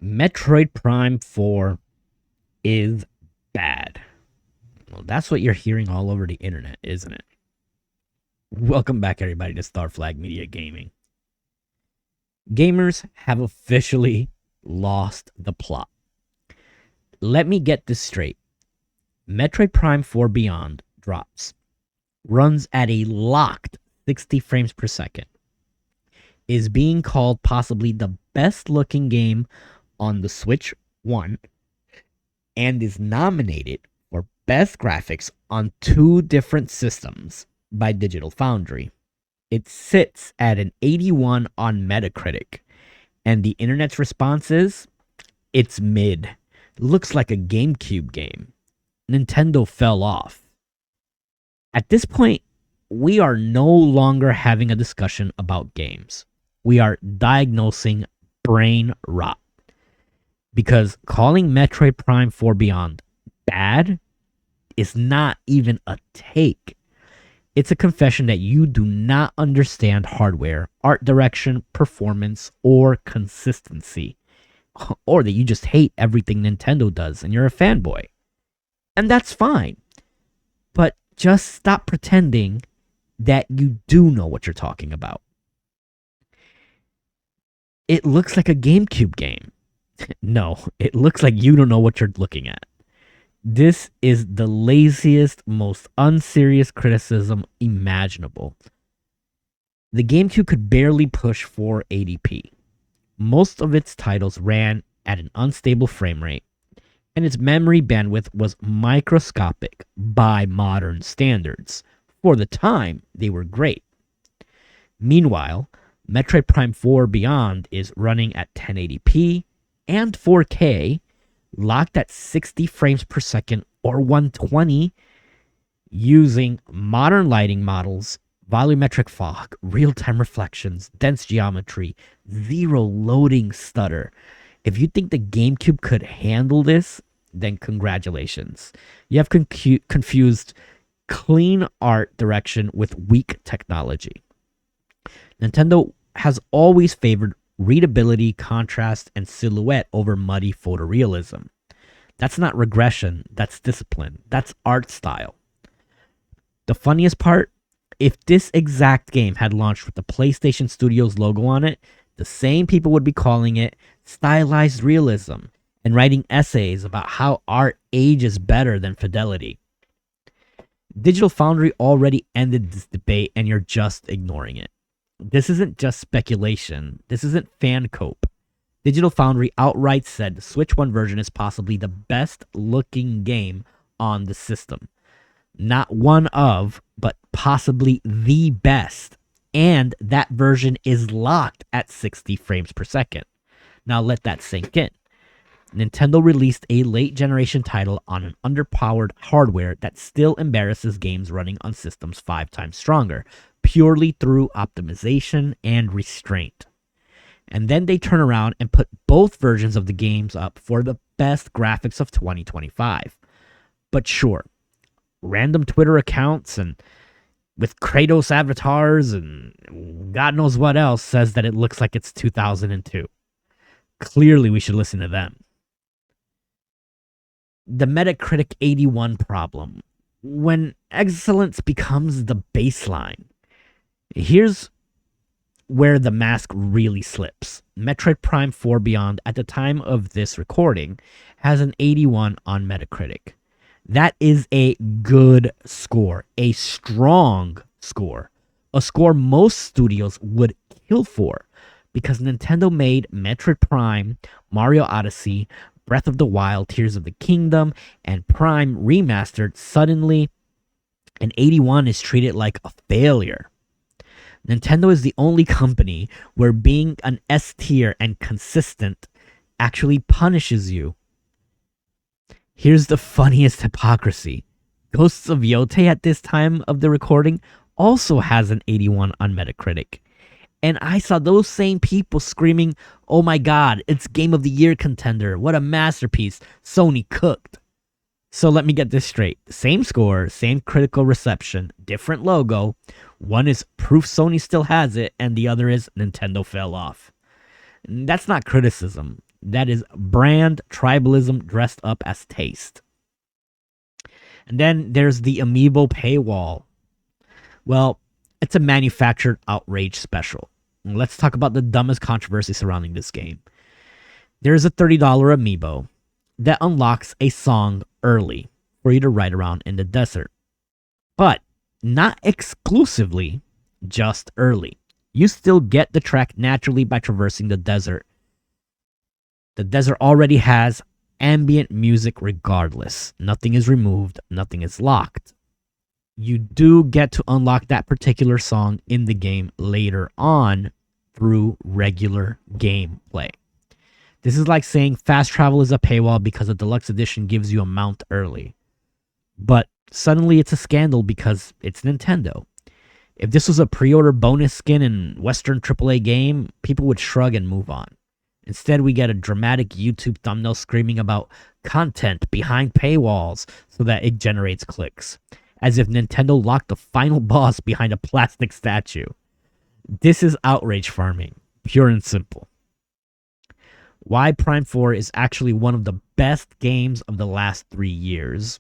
Metroid Prime 4 is bad. Well, that's what you're hearing all over the internet, isn't it? Welcome back, everybody, to Star Flag Media Gaming. Gamers have officially lost the plot. Let me get this straight. Metroid Prime 4 Beyond drops, runs at a locked 60 frames per second, is being called possibly the best looking game on the Switch 1, and is nominated for best graphics on 2 different systems by Digital Foundry. It sits at an 81 on Metacritic, and the internet's response is, it's mid. Looks like a GameCube game. Nintendo fell off. At this point, we are no longer having a discussion about games. We are diagnosing brain rot. Because calling Metroid Prime 4 Beyond bad is not even a take. It's a confession that you do not understand hardware, art direction, performance, or consistency. Or that you just hate everything Nintendo does and you're a fanboy. And that's fine. But just stop pretending that you do know what you're talking about. It looks like a GameCube game. No, it looks like you don't know what you're looking at. This is the laziest, most unserious criticism imaginable. The GameCube could barely push 480p. Most of its titles ran at an unstable frame rate, and its memory bandwidth was microscopic by modern standards. For the time, they were great. Meanwhile, Metroid Prime 4 Beyond is running at 1080p and 4K, locked at 60 frames per second or 120, using modern lighting models, volumetric fog, real-time reflections, dense geometry, zero loading stutter. If you think the GameCube could handle this, then congratulations. You have confused clean art direction with weak technology. Nintendo has always favored readability, contrast, and silhouette over muddy photorealism. That's not regression, that's discipline, that's art style. The funniest part, if this exact game had launched with the PlayStation Studios logo on it, the same people would be calling it stylized realism and writing essays about how art ages better than fidelity. Digital Foundry already ended this debate and you're just ignoring it. This isn't just speculation. This isn't fan cope. Digital Foundry outright said the Switch 1 version is possibly the best looking game on the system. Not one of, but possibly the best. And that version is locked at 60 frames per second. Now let that sink in. Nintendo released a late generation title on an underpowered hardware that still embarrasses games running on systems 5 times stronger, purely through optimization and restraint. And then they turn around and put both versions of the games up for the best graphics of 2025. But sure, random Twitter accounts and with Kratos avatars and God knows what else says that it looks like it's 2002. Clearly, we should listen to them. The Metacritic 81 problem. When excellence becomes the baseline. Here's where the mask really slips. Metroid Prime 4 Beyond, at the time of this recording, has an 81 on Metacritic. That is a good score, a strong score, a score most studios would kill for, because Nintendo made Metroid Prime, Mario Odyssey, Breath of the Wild, Tears of the Kingdom, and Prime Remastered. Suddenly, an 81 is treated like a failure. Nintendo is the only company where being an S tier and consistent actually punishes you. Here's the funniest hypocrisy. Ghosts of Yotei at this time of the recording also has an 81 on Metacritic. And I saw those same people screaming, "Oh my god, it's Game of the Year contender. What a masterpiece. Sony cooked." So let me get this straight. Same score, same critical reception, different logo. One is proof Sony still has it, and the other is Nintendo fell off. That's not criticism. That is brand tribalism dressed up as taste. And then there's the Amiibo paywall. Well, it's a manufactured outrage special. Let's talk about the dumbest controversy surrounding this game. There's a $30 Amiibo that unlocks a song early for you to ride around in the desert. But not exclusively, just early. You still get the track naturally by traversing the desert. The desert already has ambient music regardless. Nothing is removed, nothing is locked. You do get to unlock that particular song in the game later on through regular gameplay. This is like saying fast travel is a paywall because a deluxe edition gives you a mount early. But suddenly it's a scandal because it's Nintendo. If this was a pre-order bonus skin in Western AAA game, people would shrug and move on. Instead, we get a dramatic YouTube thumbnail screaming about content behind paywalls so that it generates clicks. As if Nintendo locked the final boss behind a plastic statue. This is outrage farming, pure and simple. Why Prime 4 is actually one of the best games of the last 3 years.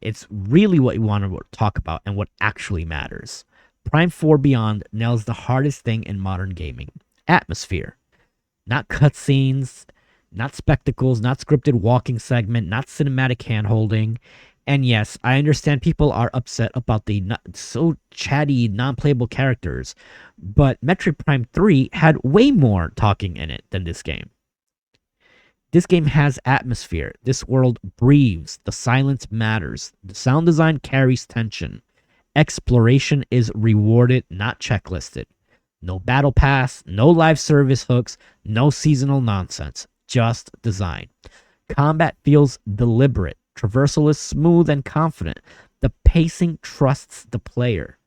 It's really what you want to talk about and what actually matters. Prime 4 Beyond nails the hardest thing in modern gaming. Atmosphere. Not cutscenes, not spectacles, not scripted walking segment, not cinematic handholding. And yes, I understand people are upset about the not so chatty, non-playable characters, but Metroid Prime 3 had way more talking in it than this game. This game has atmosphere. This world breathes. The silence matters. The sound design carries tension. Exploration is rewarded, not checklisted. No battle pass, no live service hooks, no seasonal nonsense. Just design. Combat feels deliberate. Traversal is smooth and confident. The pacing trusts the player.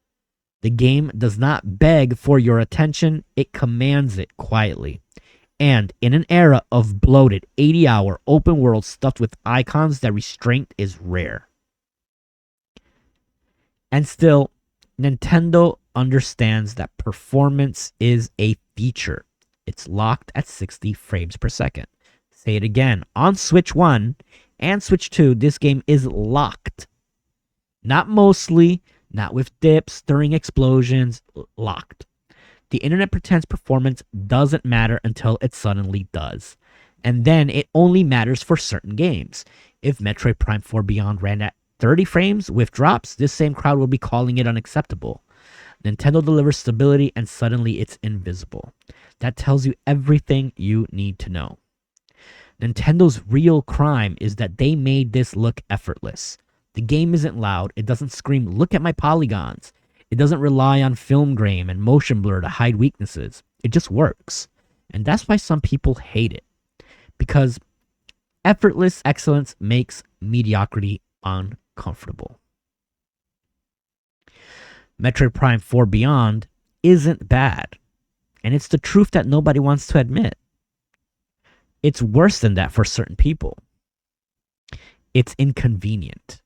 The game does not beg for your attention, it commands it quietly. And in an era of bloated 80-hour open world stuffed with icons, that restraint is rare. And still, Nintendo understands that performance is a feature. It's locked at 60 frames per second. Say it again. On Switch 1 and Switch 2, this game is locked. Not mostly, not with dips, during explosions, locked. The internet pretends performance doesn't matter until it suddenly does. And then it only matters for certain games. If Metroid Prime 4 Beyond ran at 30 frames with drops, this same crowd will be calling it unacceptable. Nintendo delivers stability and suddenly it's invisible. That tells you everything you need to know. Nintendo's real crime is that they made this look effortless. The game isn't loud. It doesn't scream, "Look at my polygons." It doesn't rely on film grain and motion blur to hide weaknesses. It just works. And that's why some people hate it. Because effortless excellence makes mediocrity uncomfortable. Metroid Prime 4 Beyond isn't bad. And it's the truth that nobody wants to admit. It's worse than that for certain people. It's inconvenient.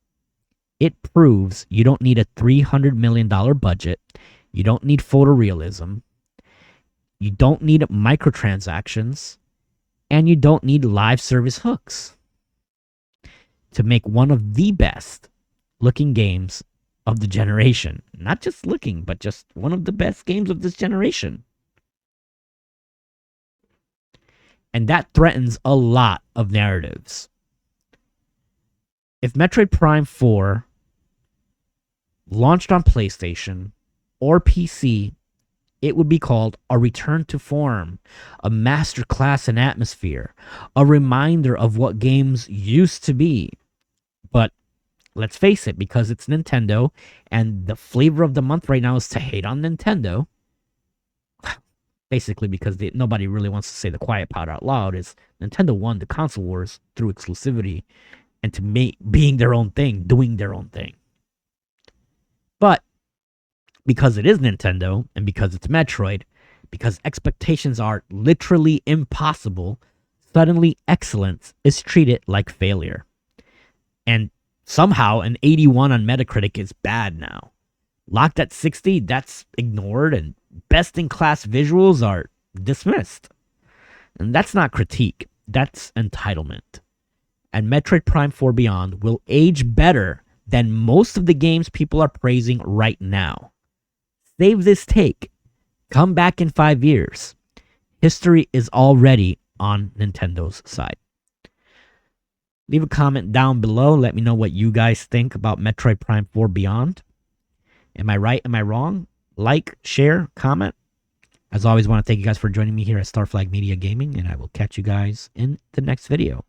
It proves you don't need a $300 million budget. You don't need photorealism. You don't need microtransactions. And you don't need live service hooks to make one of the best looking games of the generation. Not just looking, but just one of the best games of this generation. And that threatens a lot of narratives. If Metroid Prime 4 launched on PlayStation or PC, it would be called a return to form, a masterclass in atmosphere, a reminder of what games used to be. But let's face it, because it's Nintendo, and the flavor of the month right now is to hate on Nintendo, basically because nobody really wants to say the quiet part out loud, is Nintendo won the console wars through exclusivity and to being their own thing, doing their own thing. But because it is Nintendo, and because it's Metroid, because expectations are literally impossible, suddenly excellence is treated like failure. And somehow an 81 on Metacritic is bad now. Locked at 60, that's ignored, and best-in-class visuals are dismissed. And that's not critique, that's entitlement. And Metroid Prime 4 Beyond will age better than most of the games people are praising right now. Save this take. Come back in 5 years. History is already on Nintendo's side. Leave a comment down below. Let me know what you guys think about Metroid Prime 4 Beyond. Am I right? Am I wrong? Like, share, comment. As always, I want to thank you guys for joining me here at Starflag Media Gaming, and I will catch you guys in the next video.